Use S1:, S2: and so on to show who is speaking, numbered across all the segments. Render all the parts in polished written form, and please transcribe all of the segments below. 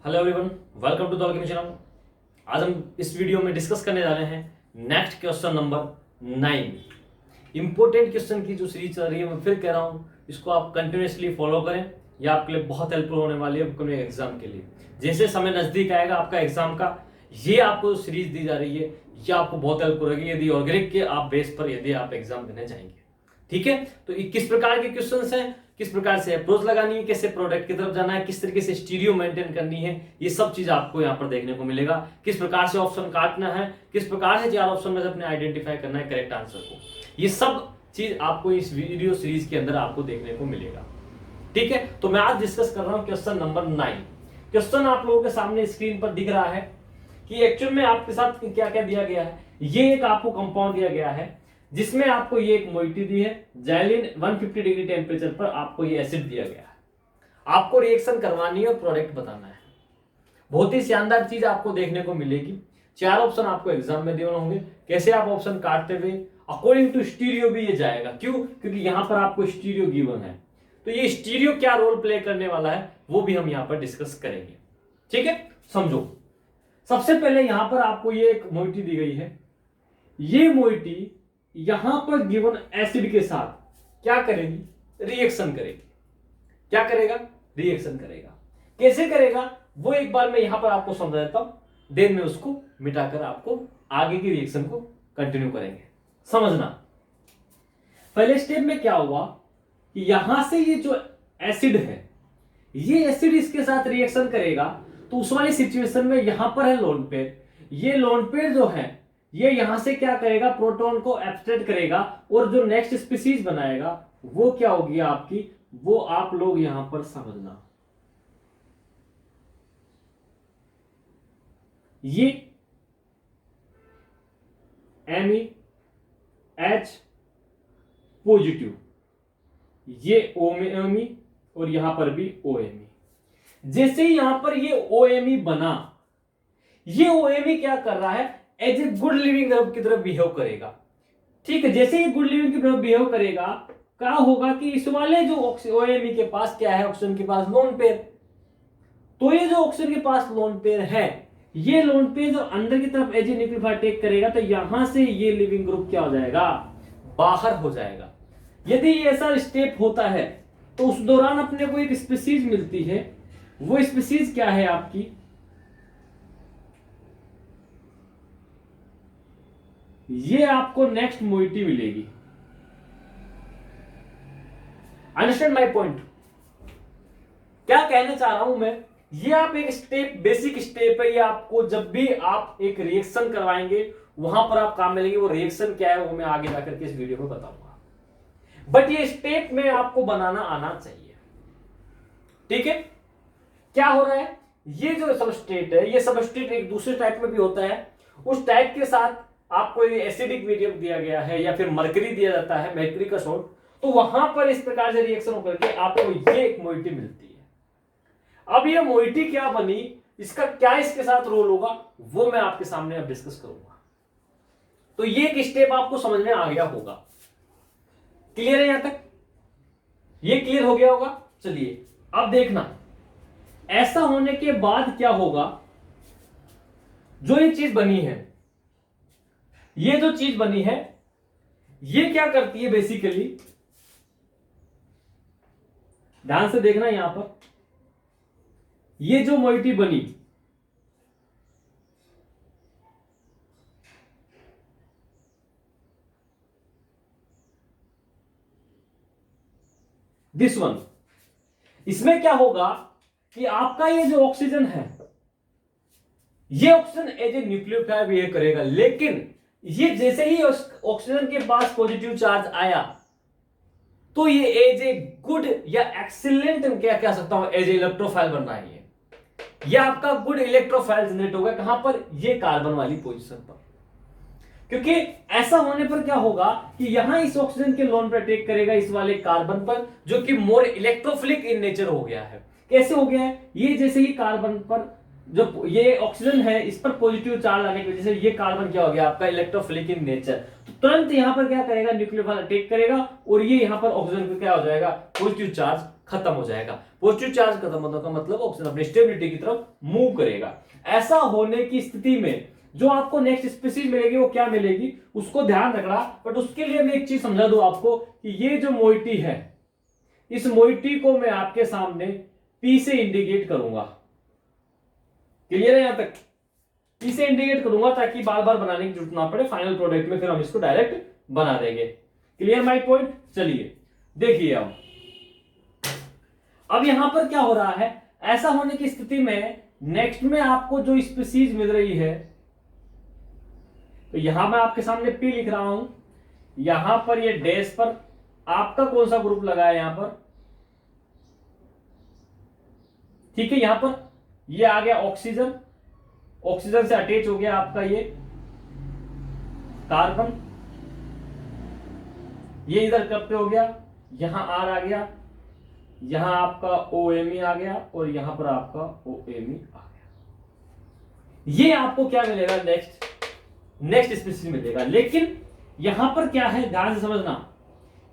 S1: Hello everyone, welcome to the Alchemy channel. आज हम इस वीडियो में डिस्कस करने जा रहे हैं next question number 9। Important question की जो सीरीज चल रही है, मैं फिर कह रहा हूँ, इसको आप कंटिन्यूसली फॉलो करें। यह आपके लिए बहुत हेल्पफुल होने वाली है अपने एग्जाम के लिए। जैसे समय नजदीक आएगा आपका एग्जाम का, ये आपको सीरीज दी जा रही है, ये आपको बहुत हेल्प करेगी यदि ऑर्गेनिक के आप बेस पर यदि आप एग्जाम देने जाएंगे। ठीक है, तो किस प्रकार के क्वेश्चंस हैं, किस प्रकार से अप्रोच लगानी है, कैसे प्रोडक्ट की तरफ जाना है, किस तरीके से स्टीरियो मेंटेन करनी है, ये सब चीज आपको यहाँ पर देखने को मिलेगा। किस प्रकार से ऑप्शन काटना है, किस प्रकार से 4 ऑप्शन में से अपने आइडेंटिफाई करना है करेक्ट आंसर को, ये सब चीज आपको इस वीडियो सीरीज के अंदर आपको देखने को मिलेगा। ठीक है, तो मैं आज डिस्कस कर रहा हूं क्वेश्चन नंबर 9। क्वेश्चन आप लोगों के सामने स्क्रीन पर दिख रहा है कि एक्चुअल में आपके साथ क्या क्या दिया गया है। ये एक आपको कंपाउंड दिया गया है जिसमें आपको ये एक मोइटी दी है, जैलिन 150 डिग्री टेम्परेचर पर आपको ये एसिड दिया गया है। आपको रिएक्शन करवानी है और प्रोडक्ट बताना है। बहुत ही शानदार चीज आपको देखने को मिलेगी। 4 ऑप्शन आपको एग्जाम में देने होंगे। कैसे आप ऑप्शन काटते हुए अकॉर्डिंग टू स्टीरियो भी ये जाएगा। क्यों? क्योंकि यहां पर आपको स्टीरियो गिवन है, तो ये स्टीरियो क्या रोल प्ले करने वाला है वो भी हम यहां पर डिस्कस करेंगे। ठीक है, समझो। सबसे पहले यहां पर आपको ये एक मोइटी दी गई है। ये मोइटी यहां पर गिवन एसिड के साथ क्या करेगी? रिएक्शन करेगी। क्या करेगा? रिएक्शन करेगा। कैसे करेगा वो एक बार मैं यहां पर आपको समझा देता हूं, देन में उसको मिटाकर आपको आगे की रिएक्शन को कंटिन्यू करेंगे। समझना, पहले स्टेप में क्या हुआ कि यहां से ये जो एसिड है, ये एसिड इसके साथ रिएक्शन करेगा, तो उस वाली सिचुएशन में यहां पर है लोन पेयर। ये लोन पेयर जो है ये यहां से क्या करेगा? प्रोटॉन को एब्स्ट्रैक्ट करेगा और जो नेक्स्ट स्पीसीज बनाएगा वो क्या होगी आपकी, वो आप लोग यहां पर समझना। ये MEH पॉजिटिव, ये OMe और यहां पर भी OMe। जैसे ही यहां पर ये OMe बना, ये OMe क्या कर रहा है? As a good leaving group की तरफ बिहेव करेगा। ठीक है, जैसे ही गुड लिविंग की तरफ बिहेव करेगा, क्या होगा कि इस वाले जो OMe के पास क्या है? ऑक्सीजन के पास लोन पेयर। तो ये जो ऑक्सीजन के पास लोन पेयर है, ये लोन पेयर जो अंदर की तरफ एज ए न्यूक्लियोफाइल टेक करेगा, तो यहां से ये लिविंग ग्रुप क्या हो जाएगा? बाहर हो जाएगा। यदि ऐसा स्टेप होता है तो उस दौरान अपने को एक स्पीसीज मिलती है। वो स्पीसीज क्या है आपकी? ये आपको नेक्स्ट मोइटी मिलेगी। Understand my point? क्या कहना चाह रहा हूं मैं, ये आप एक स्टेप, बेसिक स्टेप है। ये आपको जब भी आप एक रिएक्शन करवाएंगे वहां पर आप काम में लेंगे। वो रिएक्शन क्या है वो मैं आगे जाकर के इस वीडियो में बताऊंगा, बट ये स्टेप में आपको बनाना आना चाहिए। ठीक है, क्या हो रहा है? ये जो सबस्ट्रेट है, ये सबस्ट्रेट एक दूसरे टाइप में भी होता है। उस टाइप के साथ आपको एसिडिक मीडियम दिया गया है या फिर मरकरी दिया जाता है, मरकरी का सॉल्ट, तो वहां पर इस प्रकार से रिएक्शन होकर के आपको ये एक मोइटी मिलती है। अब ये मोइटी क्या बनी, इसका क्या इसके साथ रोल होगा वो मैं आपके सामने अब डिस्कस करूंगा। तो ये एक स्टेप आपको समझ में आ गया होगा। क्लियर है यहां तक? ये क्लियर हो गया होगा। चलिए अब देखना, ऐसा होने के बाद क्या होगा। जो ये चीज बनी है, ये जो चीज बनी है, ये क्या करती है बेसिकली? ध्यान से देखना यहां पर, ये जो मोइटी बनी, दिस वन, इसमें क्या होगा कि आपका ये जो ऑक्सीजन है, ये oxygen as a nucleophile behave करेगा। लेकिन ये जैसे ही ऑक्सीजन के पास पॉजिटिव चार्ज आया, तो ये एज ए गुड या एक्सीलेंट, क्या कह सकता हूं, एज ए इलेक्ट्रोफाइल बन रहा है। ये आपका गुड इलेक्ट्रोफाइल जनरेट होगा। कहां पर? ये कार्बन वाली पोजीशन पर। क्योंकि ऐसा होने पर क्या होगा कि यहां इस ऑक्सीजन के लोन पर अटैक करेगा इस वाले कार्बन पर, जो कि मोर इलेक्ट्रोफिलिक इन नेचर हो गया है। कैसे हो गया है? ये जैसे ही कार्बन पर जो ये ऑक्सीजन है, इस पर पॉजिटिव चार्ज आने की वजह से ये कार्बन क्या हो गया आपका? Electrophilic in nature. तो तुरंत यहां पर क्या करेगा? न्यूक्लियोफाइल अटैक करेगा और ये यहां पर ऑक्सीजन को क्या हो जाएगा? पॉजिटिव चार्ज खत्म हो जाएगा। पॉजिटिव चार्ज खत्म होने का मतलब ऑक्सीजन अपनी स्टेबिलिटी की तरफ मूव करेगा। ऐसा होने की स्थिति में जो आपको नेक्स्ट स्पीसीज मिलेगी वो क्या मिलेगी उसको ध्यान रखना। बट उसके लिए मैं एक चीज समझा दूं आपको कि ये जो मोइटी है, इस मोइटी को मैं आपके सामने पी से इंडिकेट करूंगा। क्लियर है यहां तक? पी से इंडिकेट करूंगा ताकि बार बार बनाने की जरूरत ना पड़े, फाइनल प्रोडक्ट में फिर हम इसको डायरेक्ट बना देंगे। Clear my point? चलिए देखिए अब यहां पर क्या हो रहा है, ऐसा होने की स्थिति में नेक्स्ट में आपको जो स्पीसीज मिल रही है, तो यहां मैं आपके सामने पी लिख रहा हूं, यहां पर ये डैश पर आपका कौन सा ग्रुप लगा है यहां पर, ठीक है। यहां पर ये आ गया ऑक्सीजन, ऑक्सीजन से अटैच हो गया आपका ये कार्बन, ये इधर कब पे हो गया, यहां आर आ गया, यहां आपका OMe आ गया और यहां पर आपका OMe आ गया। ये आपको क्या मिलेगा नेक्स्ट स्पीसीज मिलेगा। लेकिन यहां पर क्या है, ध्यान से समझना,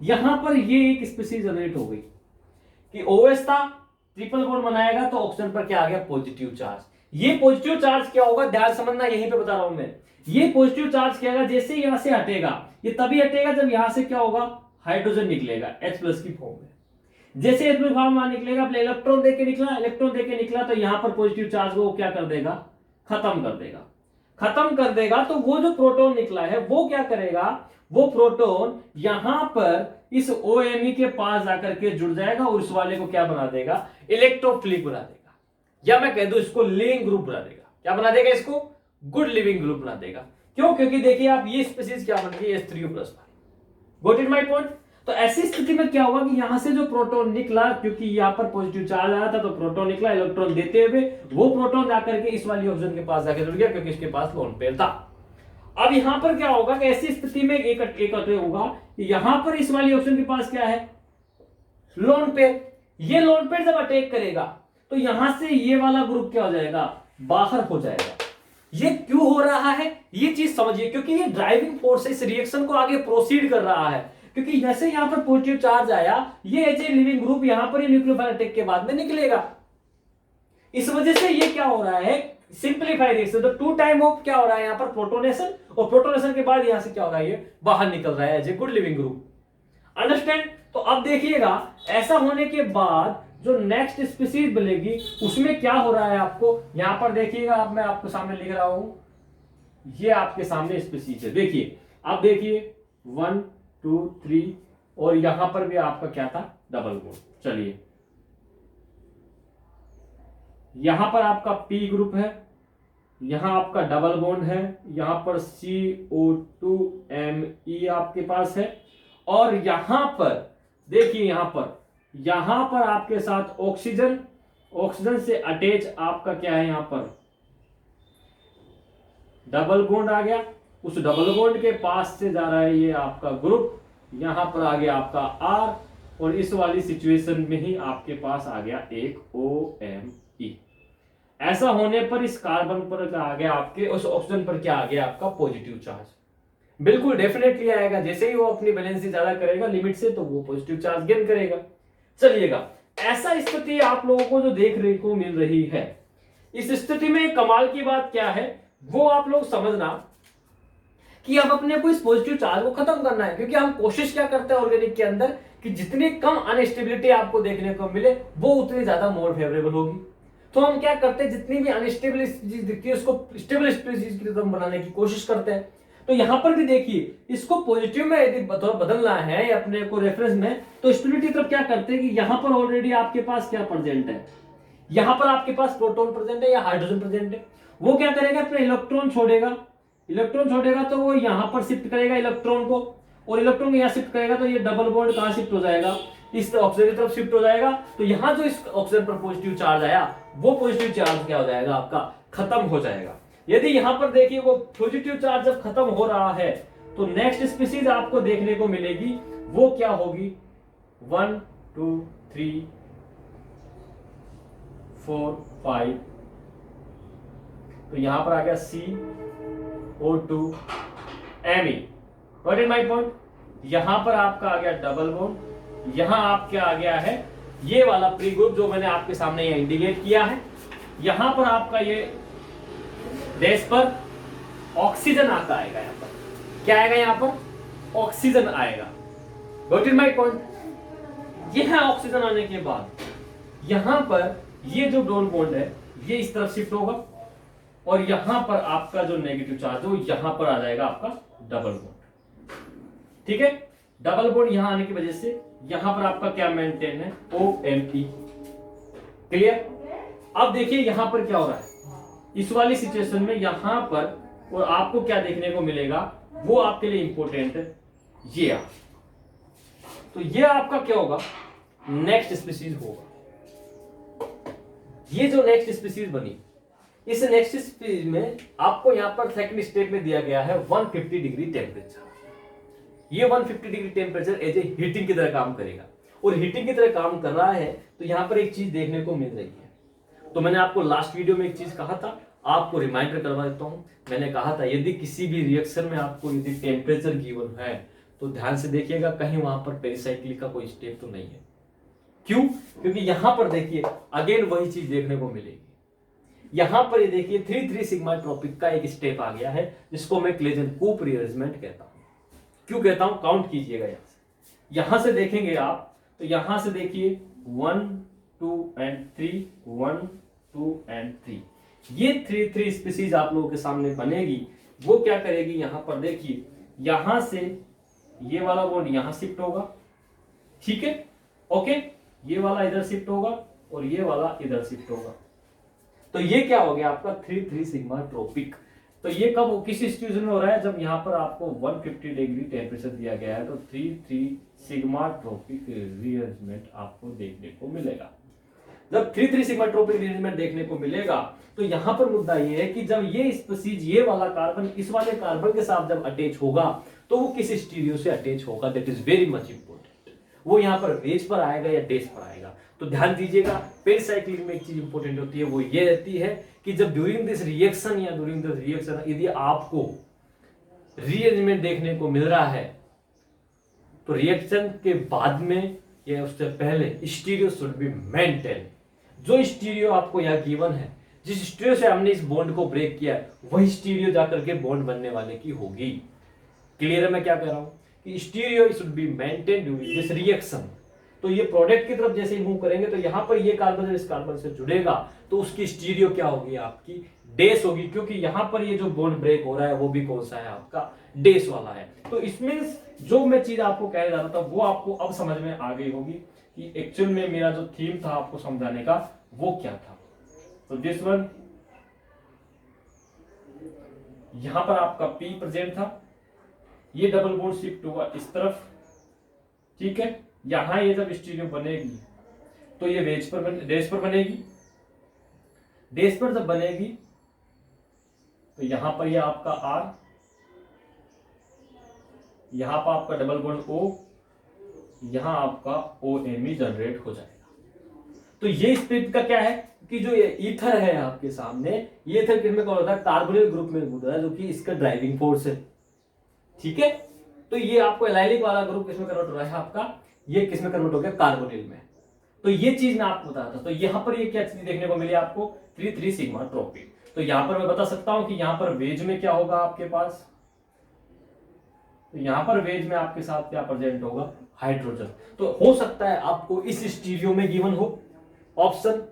S1: यहां पर ये एक स्पीसीज जनरेट हो गई कि OH था, ट्रिपल बॉन्ड बनाएगा तो ऑक्सीजन पर क्या आ गया, पॉजिटिव चार्ज। ये पॉजिटिव चार्ज क्या होगा, ध्यान समझना, यहीं पे बता रहा हूं मैं। ये पॉजिटिव चार्ज क्या होगा, जैसे ही यहां से हटेगा, ये तभी हटेगा जब यहां से क्या होगा, हाइड्रोजन निकलेगा H+ की फॉर्म में। जैसे H+ फॉर्म में निकलेगा, अपने इलेक्ट्रॉन देके निकला, तो यहां पर पॉजिटिव चार्ज को क्या कर देगा, खत्म कर देगा। तो वो जो प्रोटॉन निकला है वो क्या करेगा, वो प्रोटॉन यहां पर इस OMe के पास जाकर के जुड़ जाएगा और इस वाले को क्या बना देगा, इलेक्ट्रोफिलिक बना देगा, या मैं कह दूं इसको लिविंग ग्रुप बना देगा। क्या बना देगा इसको, गुड लिविंग ग्रुप बना देगा। क्यों? क्योंकि देखिए आप ये स्पीसीज क्या बन गई, H3O+। Got it my point? तो ऐसी स्थिति में क्या होगा कि यहां से जो प्रोटॉन निकला, क्योंकि यहां पर पॉजिटिव चार्ज आया था तो प्रोटॉन निकला, इलेक्ट्रॉन देते हुए वो प्रोटॉन जाकर के इस वाली ऑक्सीजन के पास जाकर जुड़ गया, क्योंकि इसके पास लोन पेयर था। अब यहां पर क्या होगा कि ऐसी स्थिति में एक होगा कि यहां पर इस वाली ऑक्सीजन के पास क्या है, लोन पेयर। ये लोन पेयर जब अटैक करेगा तो यहां से ये वाला ग्रुप क्या हो जाएगा, बाहर हो जाएगा। ये क्यों हो रहा है, ये चीज समझिए, क्योंकि ये ड्राइविंग फोर्स इस रिएक्शन को आगे प्रोसीड कर रहा है। क्योंकि जैसे यहां पर पॉजिटिव चार्ज आया, ये एज ए लिविंग ग्रुप यहां पर न्यूक्लियोफाइल अटैक के बाद में निकलेगा। इस वजह से ये क्या हो रहा है, सिंप्लीफाइड रिएक्शन, तो 2 टाइम ऑफ क्या हो रहा है यहां पर, प्रोटोनेशन, और प्रोटोनेशन के बाद यहां से क्या हो रहा है, ये बाहर निकल रहा है as a good leaving group. Understand? तो अब देखिएगा, ऐसा होने के बाद जो नेक्स्ट स्पीसीज मिलेगी उसमें क्या हो रहा है आपको, यहां पर देखिएगा, अब मैं आपको सामने लिख रहा हूं, ये आपके सामने स्पीसीज है। देखिए अब देखिए 1 2 3 और यहां पर भी आपका क्या था, डबल बॉन्ड। चलिए यहां पर आपका P ग्रुप है, यहां आपका डबल बॉन्ड है, यहां पर CO2Me आपके पास है, और यहां पर देखिए, यहां पर आपके साथ ऑक्सीजन से अटैच आपका क्या है, यहां पर डबल बॉन्ड आ गया। उस डबल बॉन्ड के पास से जा रहा है ये आपका ग्रुप, यहां पर आ गया आपका R, और इस वाली सिचुएशन में ही आपके पास आ गया एक OMe। ऐसा होने पर इस कार्बन पर क्या आ गया, आपके उस ऑक्सीजन पर क्या आ गया, आपका पॉजिटिव चार्ज। बिल्कुल डेफिनेटली आएगा, जैसे ही वो अपनी वैलेंसी ज्यादा करेगा लिमिट से, तो वो पॉजिटिव चार्ज गेन करेगा। चलिएगा, ऐसा स्थिति आप लोगों को जो देखने को मिल रही है, इस स्थिति में कमाल की बात क्या है वो आप लोग समझना कि अब अपने को इस पॉजिटिव चार्ज को खत्म करना है। क्योंकि हम कोशिश क्या करते हैं ऑर्गेनिक के अंदर कि जितनी कम अनस्टेबिलिटी आपको देखने को मिले वो उतनी ज्यादा मोर फेवरेबल होगी। तो हम क्या करते हैं, जितनी भी अनस्टेबल चीज दिखती है उसको स्टेबल स्पीसीज की तरफ बनाने की कोशिश करते हैं। तो यहां पर भी देखिए, इसको पॉजिटिव में यदि बदलना है अपने को रेफरेंस में, तो स्टेबिलिटी तरफ क्या करते हैं कि यहां पर ऑलरेडी आपके पास क्या प्रेजेंट है, यहां पर आपके पास प्रोटॉन प्रेजेंट है या हाइड्रोजन प्रेजेंट है। वो क्या करेगा, अपने इलेक्ट्रॉन छोड़ेगा तो वो यहां पर शिफ्ट करेगा इलेक्ट्रॉन को, और इलेक्ट्रॉन को यहां शिफ्ट करेगा तो ये डबल बॉन्ड कहां शिफ्ट हो जाएगा, इस ऑक्सीजन की तरफ शिफ्ट हो जाएगा। तो यहां जो इस ऑक्सीजन पर पॉजिटिव चार्ज आया, वो पॉजिटिव चार्ज क्या हो जाएगा, आपका खत्म हो जाएगा। यदि यहां पर देखिए वो पॉजिटिव चार्ज जब खत्म हो रहा है, तो नेक्स्ट स्पीसीज आपको देखने को मिलेगी, वो क्या होगी, 1 2 3 4 5, तो यहां पर आ गया CO2Me। What is my point, यहां पर आपका आ गया डबल बॉन्ड, यहां आपका आ गया है ये वाला प्री ग्रुप जो मैंने आपके सामने ये इंडिकेट किया है, यहां पर आपका ये डैश पर ऑक्सीजन आता आएगा, यहां पर क्या आएगा, यहां पर ऑक्सीजन आएगा। Got it my point. ये है ऑक्सीजन आने के बाद यहां पर ये जो डबल बॉन्ड है ये इस तरफ शिफ्ट होगा और यहां पर आपका जो नेगेटिव चार्ज हो यहां पर आ जाएगा आपका डबल बॉन्ड। ठीक है, डबल बॉन्ड यहां आने की वजह से यहां पर आपका क्या मेंटेन है, OMe। क्लियर। अब देखिए यहां पर क्या हो रहा है इस वाली सिचुएशन में, यहां पर और आपको क्या देखने को मिलेगा वो आपके लिए इंपॉर्टेंट है। ये आप तो ये आपका क्या होगा, नेक्स्ट स्पीसीज होगा। ये जो नेक्स्ट स्पीसीज बनी, इस नेक्स्ट स्पीसीज में आपको यहां पर सेकंड स्टेप में दिया गया है 150 डिग्री टेम्परेचर। ये 150 degree temperature as a heating की तरह काम करेगा और हीटिंग की तरह काम कर रहा है तो यहां पर एक चीज देखने को मिल रही है। तो मैंने आपको लास्ट वीडियो में एक चीज कहा था, आपको रिमाइंडर करवा देता हूं। मैंने कहा था यदि किसी भी रिएक्शन में आपको यदि टेम्परेचर गिवन है तो ध्यान से देखिएगा कहीं वहां पर पेरिसाइक्लिक का कोई स्टेप तो नहीं है। क्यों? क्योंकि यहां पर देखिए अगेन वही चीज देखने को मिलेगी। यहां पर ये देखिए 3,3 सिग्मा ट्रॉपिक का एक स्टेप आ गया है जिसको मैं क्लेजेन-कूप रीअरेंजमेंट कहता हूं। क्यों कहता हूं, काउंट कीजिएगा यहां से देखेंगे आप तो यहां से देखिए 1 2 एंड 3, 1 2 एंड 3, ये 3 स्पीसीज आप लोगों के सामने बनेगी। वो क्या करेगी, यहां पर देखिए यहां से ये वाला बॉन्ड यहां शिफ्ट होगा, ठीक है, ओके, ये वाला इधर शिफ्ट होगा और ये वाला इधर शिफ्ट होगा। तो ये क्या हो गया आपका 3,3 सिग्मा ट्रॉपिक। तो ये कब किस सिचुएशन में हो रहा है, जब यहां पर आपको 150 डिग्री टेम्परेचर दिया गया है तो 3,3 सिग्मा ट्रॉपिक रीअरेंजमेंट आपको देखने को मिलेगा। जब 3,3 सिग्मा ट्रॉपिक रीअरेंजमेंट देखने को मिलेगा तो यहां पर मुद्दा ये है कि जब ये स्पीसीज ये वाला कार्बन इस वाले कार्बन के साथ जब अटैच होगा तो वो किस स्टीरियो से अटैच होगा, that is very much important. वो यहां पर वेज पर आएगा या डेज पर आएगा। तो ध्यान दीजिएगा पेरिसाइक्लिक में एक चीज इंपॉर्टेंट होती है, वो ये रहती है कि जब ड्यूरिंग दिस रिएक्शन या ड्यूरिंग दिस रिएक्शन यदि आपको रीअरेंजमेंट देखने को मिल रहा है तो रिएक्शन के बाद में या उससे पहले स्टीरियो शुड बी मेंटेन। जो स्टीरियो आपको यहाँ गिवन है, जिस स्टीरियो से हमने इस बॉन्ड को ब्रेक किया है वही स्टीरियो जाकर के बॉन्ड बनने वाले की होगी। क्लियर है मैं क्या कह रहा हूं कि stereo should be maintain during this reaction. तो ये प्रोडक्ट की तरफ जैसे मूव करेंगे तो यहां पर ये कार्बन इस कार्बन से जुड़ेगा तो उसकी स्टीरियो क्या होगी, आपकी डेस होगी, क्योंकि यहां पर ये जो बॉन्ड ब्रेक हो रहा है वो भी कौन सा है, आपका डेस वाला है। तो इसमें जो मैं चीज आपको कह रहा था वो आपको अब समझ में आ गई होगी कि एक्चुअल में मेरा जो थीम था आपको समझाने का वो क्या था। तो दिस वन यहां पर आपका P प्रेजेंट था, ये डबल बॉन्ड शिफ्ट हुआ इस तरफ, ठीक है। यहां ये जब स्टीरियो बनेगी तो ये वेज पर डेस पर बनेगी, डेस पर जब बनेगी तो यहां पर ये आपका R, यहां पर आपका डबल बॉन्ड O, यहां आपका OMe जनरेट हो जाएगा। तो ये स्पिरिट का क्या है कि जो ये ईथर है आपके सामने, ये ईथर किसमें कौन होता है, कार्बोनिल ग्रुप में होता है जो कि इसका ड्राइविंग फोर्स है, ठीक है। तो ये आपको एलाइलिक वाला ग्रुप किसमें कन्वर्ट हो रहा है, आपका ये किसमें कन्वर्ट हो गया, कार्बोनिल में। तो ये चीज मैं आपको बता था। तो यहां पर ये क्या चीज देखने को मिली आपको 3,3 सिग्मा ट्रॉपिक। तो यहां पर मैं बता सकता हूं कि यहां पर वेज में क्या होगा आपके पास, तो यहां पर वेज में आपके साथ क्या प्रेजेंट होगा, हाइड्रोजन। तो हो सकता है आपको इस स्टीरियो में गिवन हो ऑप्शन,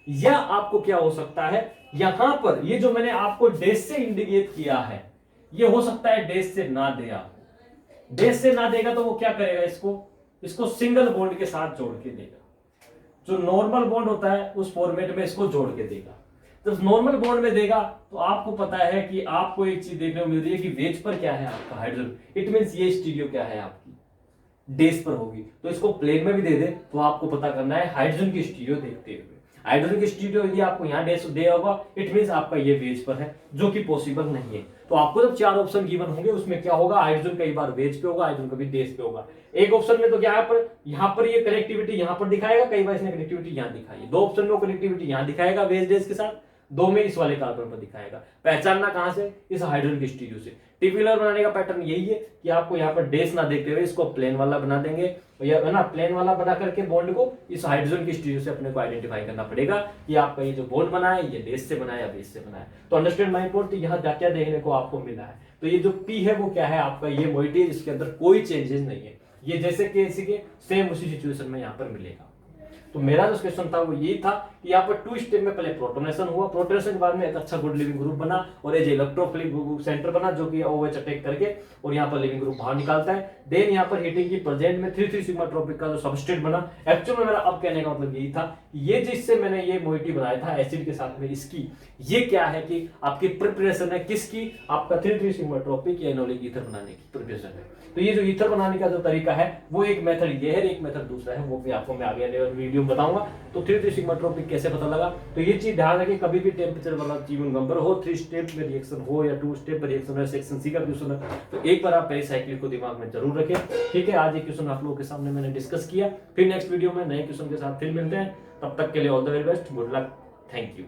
S1: या आपको क्या हो सकता है यहां पर ये जो मैंने आपको डेस से इंडिकेट किया है ये हो सकता है डेस से ना दे। आपको डेस से ना देगा तो वो क्या करेगा, इसको सिंगल बॉन्ड के साथ जोड़ के देगा। जो नॉर्मल बॉन्ड होता है उस फॉर्मेट में इसको जोड़ के देगा। जब नॉर्मल बॉन्ड में देगा तो आपको पता है कि आपको एक चीज देखने को मिल रही है कि वेज पर क्या है आपका हाइड्रोजन, इट मींस ये स्टीरियो क्या है आपकी डेस पर होगी। तो इसको प्लेन में भी दे दे तो आपको पता करना है हाइड्रोजन की स्टीरियो देखते हुए। हाइड्रोजन की स्टीरियो यदि आपको यहाँ डेस दे होगा इट मींस आपका ये वेज पर है, जो कि पॉसिबल नहीं है। तो आपको जब 4 ऑप्शन गिवन होंगे उसमें क्या होगा, हाइड्रोजन कई बार वेज पे होगा, हाइड्रोजन कभी डेस पे होगा। एक ऑप्शन में तो क्या यहाँ पर ये कनेक्टिविटी यहाँ पर दिखाएगा, कई बार इसने कनेक्टिविटी यहाँ दिखाई है। 2 ऑप्शन में कनेक्टिविटी यहाँ दिखाएगा वेज डेस के साथ, दो में इस वाले कार्बन पर दिखाएगा। पहचानना कहां से, इस हाइड्रोजन की स्टीरियो से। टिपिलर बनाने का पैटर्न यही है कि आपको यहाँ पर डैश ना देखते हुए इसको प्लेन वाला बना देंगे, या है ना, प्लेन वाला बना करके बॉन्ड को इस हाइड्रोजन की स्टीरियो से अपने को आइडेंटिफाई करना पड़ेगा कि आपका ये जो बॉन्ड बना है ये डैश से बना है या बेस से बना है। तो अंडरस्टैंड माय पॉइंट। तो यहाँ क्या देखने को आपको मिला है, तो ये जो पी है वो क्या है आपका, ये मोइटी है जिसके अंदर कोई चेंजेस नहीं है, ये जैसे कि इसी के सेम उसी सिचुएशन में यहाँ पर मिलेगा। तो मेरा जो क्वेश्चन था वो यही था कि यहाँ पर 2 स्टेप में पहले प्रोटोनेशन हुआ, प्रोटोनेशन के बाद में एक अच्छा गुड लिविंग ग्रुप बना और एज इलेक्ट्रोफिलिक सेंटर बना जो कि OH अटैक करके और यहाँ पर लिविंग ग्रुप बाहर निकालता है। देन यहाँ पर हीटिंग की प्रेजेंट में 3,3 सिग्मा ट्रॉपिक का जो सबस्ट्रेट बना। एक्चुअल में मेरा अब कहने का मतलब यही था, ये जिससे मैंने ये मोइटी बनाया था एसिड के साथ में, इसकी ये क्या है कि आपकी प्रिपरेशन है किसकी, आपका 3,3 सिग्मा ट्रॉपिक या एनोलिक ईथर बनाने की प्रिपरेशन है। तो ये जो ईथर बनाने का जो तरीका है वो एक मेथड ये है, एक मेथड दूसरा है, वो भी आपको मैं आगे वीडियो में बताऊंगा। तो 3,3 सिग्मा ट्रॉपिक कैसे पता लगा, तो ये चीज ध्यान रखें, कभी भी टेम्परेचर वाला जीवन गंबर हो, 3 स्टेप में रिएक्शन हो या 2 स्टेप में रिएक्शन हो, सेक्शन सी का क्वेश्चन है, तो एक बार आप पेरिसाइक्लिक को दिमाग में जरूर रखें। ठीक है, आज ये क्वेश्चन आप लोगों के सामने मैंने डिस्कस किया, फिर नेक्स्ट वीडियो में नए क्वेश्चन के साथ फिर मिलते हैं, तब तक के लिए all the very best, good luck, thank you.